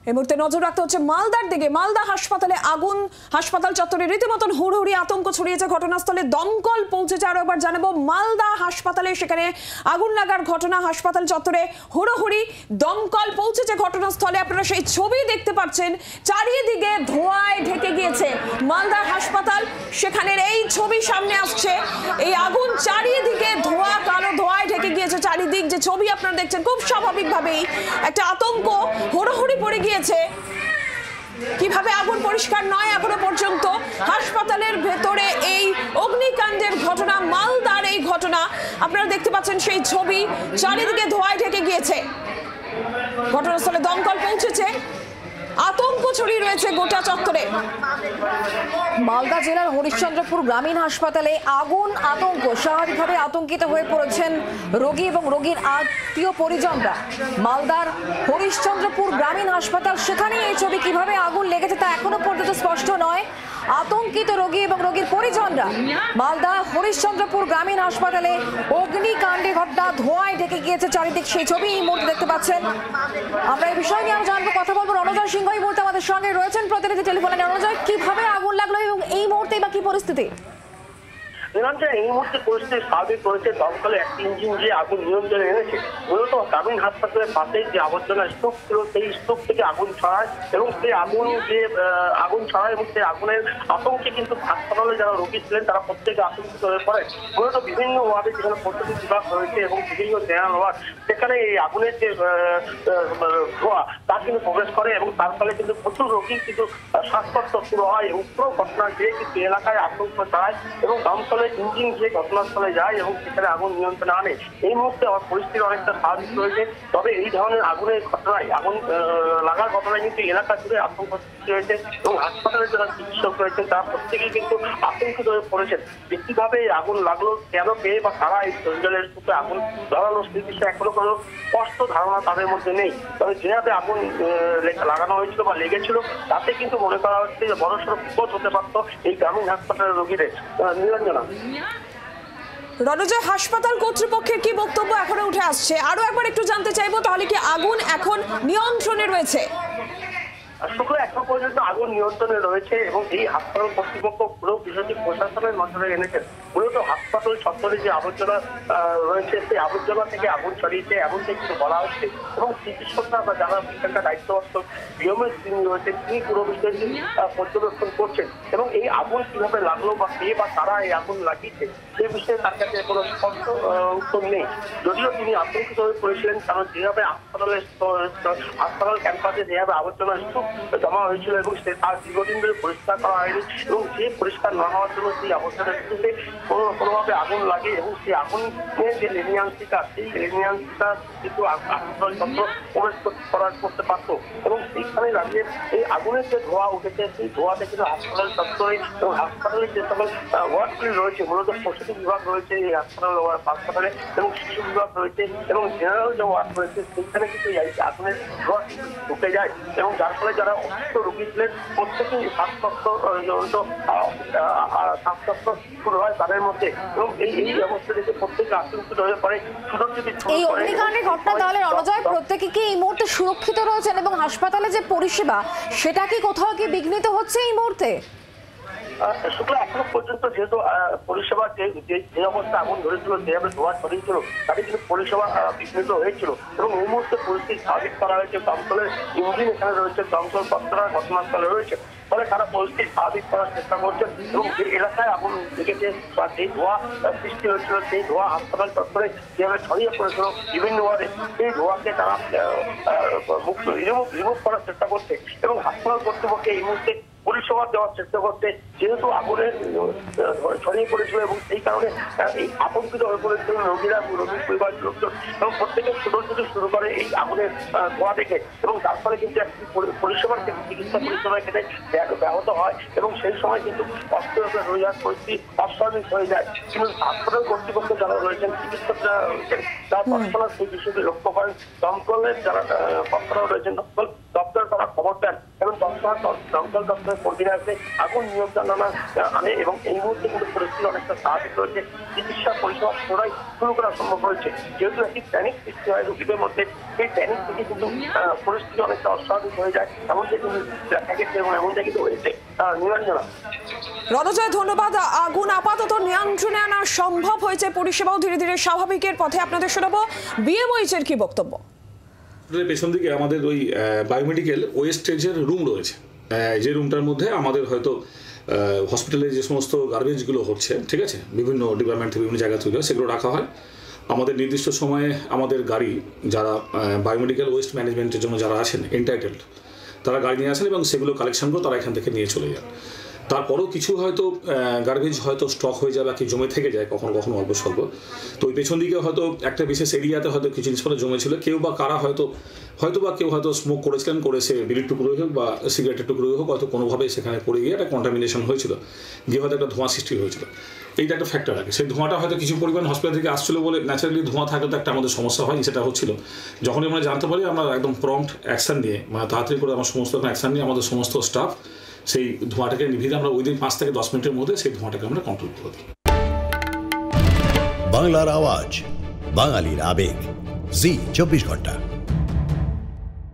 এই মুহূর্তে নজর রাখতে হচ্ছে মালদার দিকে। মালদা হাসপাতালে আগুন, হাসপাতাল চত্বরে রীতিমতন হুড়োহুড়ি, আতঙ্ক ছড়িয়েছে। ঘটনাস্থলে দমকল পৌঁছেছে। আরো একবার জানাবো, মালদা হাসপাতালে সেখানে আগুন লাগার ঘটনা, হাসপাতাল চত্বরে হুড়োহুড়ি, দমকল পৌঁছেছে ঘটনাস্থলে। আপনারা সেই ছবি দেখতে পাচ্ছেন, চারিদিকে ধোঁয়ায় ঢেকে গিয়েছে মালদা হাসপাতাল। সেখানের এই ছবি সামনে আসছে, এই আগুন চারিদিকে ধোঁয়া, কালো ধোঁয়ায় ঢেকে গিয়েছে চারিদিক। যে ছবি আপনারা দেখছেন, খুব স্বাভাবিকভাবেই একটা আতঙ্ক, হুড়োহুড়ি পড়ে গিয়েছে। কিভাবে আগুন পরিষ্কার নয় এখনো পর্যন্ত। হাসপাতালের ভেতরে এই অগ্নিকাণ্ডের ঘটনা, মালদার এই ঘটনা আপনারা দেখতে পাচ্ছেন সেই ছবি, চারিদিকে ধোঁয়ায় ঢেকে গিয়েছে। ঘটনাস্থলে দমকল পৌঁছেছে, আতঙ্ক ছড়িয়ে রয়েছে গোটা চত্বরে। মালদা জেলার হরিশ্চন্দ্রপুর গ্রামীণ হাসপাতালে আগুন, আতঙ্ক। স্বাভাবিকভাবে আতঙ্কিত হয়ে পড়েছেন রোগী এবং রোগীর আত্মীয় পরিজনরা। মালদার হরিশ্চন্দ্রপুর গ্রামীণ হাসপাতাল, সেখানে এই ছবি। কিভাবে আগুন লেগেছে তা এখনো পর্যন্ত স্পষ্ট নয়। আতঙ্কিত রোগী এবং রোগীর পরিজনরা। মালদা হরিশ্চন্দ্রপুর গ্রামীণ হাসপাতালে অগ্নিকাণ্ডে ঘটনা, ধোঁয়ায় ঢেকে গিয়েছে চারিদিক। সেই ছবি এই মুহূর্তে দেখতে পাচ্ছেন। আমরা এই বিষয় নিয়ে আরো জানবো, কথা বলবো। রণজয় সিংহ এই মুহূর্তে আমাদের সঙ্গে রয়েছেন প্রতিনিধি টেলিফোনে। রণজয়, কিভাবে আগুন লাগলো এবং এই মুহূর্তে বা কি পরিস্থিতি? এই মুহূর্তে পরিস্থিতি স্বাভাবিক রয়েছে। দমকলে একটি ইঞ্জিন যে আগুন নিয়ন্ত্রণে এনেছে। মূলত গ্রামীণ হাসপাতালের পাশে যে আবর্জনা স্তূপ ছিল, সেই স্তূপ থেকে আগুন ছড়ায় এবং সেই আগুন ছড়ায় এবং সেই আগুনের আতঙ্কে কিন্তু হাসপাতালে যারা রোগী ছিলেন তারা প্রত্যেকে আতঙ্কিত হয়ে পড়ে। মূলত বিভিন্ন ওয়ার্ডে যেখানে প্রস্তুতি বিভাগ রয়েছে এবং বিভিন্ন জেনারেল ওয়ার্ড, সেখানে এই আগুনের যে ধোঁয়া তা কিন্তু প্রবেশ করে এবং তার ফলে কিন্তু প্রচুর রোগী কিন্তু শ্বাসকষ্ট শুরু হয় এবং পুরো ঘটনা গিয়ে কিন্তু এলাকায় আতঙ্ক ছড়ায় এবং দমকলে ইঞ্জিন গিয়ে ঘটনাস্থলে যায় এবং সেখানে আগুন নিয়ন্ত্রণে আনে। এই মুহূর্তে পরিস্থিতি অনেকটা স্বাভাবিক রয়েছে। তবে এই ধরনের আগুনের ঘটনায়, আগুন লাগার ঘটনায় কিন্তু এলাকা জুড়ে আতঙ্ক সৃষ্টি হয়েছে এবং হাসপাতালে যারা চিকিৎসক রয়েছেন তারা প্রত্যেকেই কিন্তু আতঙ্কিত হয়ে পড়েছেন। কিভাবে আগুন লাগলো, কেন, পেয়ে বা কারা এই জলের স্তূপে আগুন ধরানো, সেই বিষয়ে এখনো কোনো স্পষ্ট ধারণা তাদের মধ্যে নেই। তবে যেভাবে আগুন লাগানো হয়েছিল বা লেগেছিল, তাতে কিন্তু মনে করা হচ্ছে যে বড়সড় বিপদ হতে পারত এই গ্রামীণ হাসপাতালের রোগীদের। নিরঞ্জনা। রণজয়, হাসপাতাল কর্তৃপক্ষের কি বক্তব্য এখনো উঠে আসছে আরো একবার একটু জানতে চাইবো। তাহলে কি আগুন এখন নিয়ন্ত্রণে রয়েছে? শুক্র এখনো পর্যন্ত আগুন নিয়ন্ত্রণে রয়েছে এবং এই হাসপাতাল কর্তৃপক্ষ পুরো বিষয়টি প্রশাসনের নজরে এনেছেন। মূলত হাসপাতাল চত্বরে যে আবর্জনা রয়েছে, সেই আবর্জনা থেকে আগুন ছড়িয়েছে এমনটাই কিন্তু বলা হচ্ছে এবং চিকিৎসকরা বা যারা এখানকার দায়িত্বপ্রাপ্ত নিয়মিত তিনি রয়েছেন, তিনি পুরো বিষয়টি পর্যবেক্ষণ করছেন এবং এই আগুন কিভাবে লাগলো বা কে বা কারা এই আগুন লাগিয়েছে সেই বিষয়ে তার কাছে কোনো স্পষ্ট উত্তর নেই। যদিও তিনি আতঙ্কিত হয়ে পড়েছিলেন, কারণ যেভাবে হাসপাতাল ক্যাম্পাসে যেভাবে আবর্জনা জমা হয়েছিল এবং সে তার দীর্ঘদিন ধরে পরিষ্কার করা হয়নি এবং যে পরিষ্কার না হওয়ার জন্য সেই আবর্জনা স্তূপে কোনোভাবে আগুন লাগে এবং সেই আগুনের যে লেনিয়ান্সিকা, সেই লেনিয়ান্সিকা কিন্তু হাসপাতাল চত্বর প্রবেশ করতে পারত এবং সেইখানে দাঁড়িয়ে এই আগুনের যে ধোঁয়া উঠেছে, সেই ধোঁয়াতে কিন্তু হাসপাতাল চত্বরে এবং হাসপাতালের যে সকল ওয়ার্ডগুলি রয়েছে, মূলত প্রসূতি বিভাগ রয়েছে এই হাসপাতালে এবং শিশু বিভাগ রয়েছে এবং জেনারেল যে ওয়ার্ড রয়েছে, সেইখানে কিন্তু আগুনের ধোঁয়া ঢুকে যায় এবং যার ফলে যারা অসুস্থ রোগী ছিলেন প্রত্যেকেই শ্বাসকষ্ট শুরু হয় তাদের মধ্যে এবং এই অবস্থা দেখে প্রত্যেকে আতঙ্কিত হয়ে পড়ে। এই অগ্নিকাণ্ডের ঘটনা তাহলে রণজয়, প্রত্যেকে কি এই মুহূর্তে সুরক্ষিত রয়েছেন এবং হাসপাতালে যে পরিষেবা সেটা কি কোথাও কি বিঘ্নিত হচ্ছে এই মুহূর্তে? শুক্লা এখনো পর্যন্ত যেহেতু পরিষেবা যে অবস্থা আগুন ধরেছিল, যেভাবে ধোঁয়া ছড়িয়েছিল, তাতে কিন্তু পরিষেবা বিঘ্নিত হয়েছিল এবং এই মুহূর্তে পরিস্থিতি স্বাভাবিক করা হয়েছে। দমকলের ইঞ্জিন এখানে রয়েছে, দমকল কর্তারা ঘটনাস্থলে রয়েছে, ফলে তারা পরিস্থিতি স্বাভাবিক করার চেষ্টা করছেন এবং যে এলাকায় আগুন লেগেছে বা যে ধোঁয়া সৃষ্টি হয়েছিল, সেই ধোঁয়া হাসপাতাল চত্বরে যেভাবে ছড়িয়ে পড়েছিল বিভিন্ন ওয়ার্ডে, সেই ধোঁয়াকে তারা রিমুভ করার চেষ্টা করছে এবং হাসপাতাল কর্তৃপক্ষ এই মুহূর্তে পরিষেবা দেওয়ার চেষ্টা করতে, যেহেতু আগুনের ছড়িয়ে পড়েছিল এবং সেই কারণে এই আতঙ্কিত হয়ে পড়েছিল রোগীরা, রোগীর পরিবারের লোকজন এবং প্রত্যেকে ছোট শুরু করে এই আগুনের ধোঁয়া দেখে এবং তার ফলে কিন্তু একটি পরিষেবার ক্ষেত্রে, চিকিৎসা পরিষেবার ক্ষেত্রে ব্যাহত হয় এবং সেই সময় কিন্তু অস্বাভাবিক হয়ে যাওয়ার পরিস্থিতি অস্বাভাবিক হয়ে যায়। কিন্তু হাসপাতাল কর্তৃপক্ষ যারা রয়েছেন, চিকিৎসকরা রয়েছেন, তারা তৎক্ষণাৎ সেই বিষয়টি লক্ষ্য করেন। দমকলের যারা কর্তারাও রয়েছেন, দপ্তর তারা খবর দেন এবং দমকল দপ্তরের কর্মীরা এসে আগুন নিয়ন্ত্রণ আনে এবং এই মুহূর্তে কিন্তু পরিস্থিতি অনেকটা স্বাভাবিক রয়েছে। চিকিৎসা পরিষেবা পুনরায় শুরু করা সম্ভব হয়েছে। যেহেতু একটি প্যানিক সৃষ্টি হয় রোগীদের মধ্যে, সেই প্যানিক থেকে কিন্তু পরিস্থিতি অনেকটা অস্বাভাবিক হয়ে যায়, এমনটাই কিন্তু দেখা গেছে এবং এমনটাই কিন্তু হয়েছে। নিরঞ্জনা। রণজয়, ধন্যবাদ। আগুন আপাতত নিয়ন্ত্রণে আনা সম্ভব হয়েছে, পরিষেবাও ধীরে ধীরে স্বাভাবিকের পথে। আপনাদের শোনাবো বিএমওইচের কি বক্তব্য। পেছন দিকে আমাদের ওই বায়োমেডিক্যাল ওয়েস্টেজের রুম রয়েছে, যে রুমটার মধ্যে আমাদের হয়তো হসপিটালে যে সমস্ত গার্বেজগুলো হচ্ছে, ঠিক আছে, বিভিন্ন ডিপার্টমেন্ট থেকে বিভিন্ন জায়গা থেকে সেগুলো রাখা হয়। আমাদের নির্দিষ্ট সময়ে আমাদের গাড়ি, যারা বায়োমেডিক্যাল ওয়েস্ট ম্যানেজমেন্টের জন্য যারা আছেন এন্টাইটেলড, তারা গাড়ি নিয়ে আসেন এবং সেগুলো কালেকশন করে তারা এখান থেকে নিয়ে চলে যান। তারপরেও কিছু হয়তো গার্বেজ হয়তো স্টক হয়ে যায় বা কি জমে থেকে যায় কখনো কখনো অল্প স্বল্প। তো ওই পেছন দিকে হয়তো একটা বিশেষ এরিয়াতে হয়তো কিছু জিনিসপত্র জমেছিল, কেউ বা কারা হয়তো কেউ হয়তো স্মোক করেছিলেন, করে সে বিড়ির টুকরোই হোক বা সিগারেটের টুকরোই হোক, হয়তো কোনোভাবে সেখানে পড়ে গিয়ে একটা কন্টামিনেশন হয়েছিল, গিয়ে হয়তো একটা ধোঁয়া সৃষ্টি হয়েছিল। এইটা একটা ফ্যাক্টর আছে। সেই ধোঁয়াটা হয়তো কিছু পরিমাণ হসপিটাল থেকে আসছিল বলে ন্যাচারালি ধোঁয়া থাকলে তো একটা আমাদের সমস্যা হয়, সেটা হচ্ছিল। যখনই আমরা জানতে পারি আমরা একদম প্রম্পট অ্যাকশন নিয়ে, মানে তাড়াতাড়ি করে আমার সমস্ত অ্যাকশন নিয়ে আমাদের সমস্ত স্টাফ সেই ধোঁয়াটাকে নিভিয়ে আমরা ওই দিন 5 থেকে 10 মিনিটের মধ্যে সেই ধোঁয়াটাকে আমরা কন্ট্রোল করে দিই। বাংলার আওয়াজ, বাঙালির আবেগ, জি 24 ঘন্টা।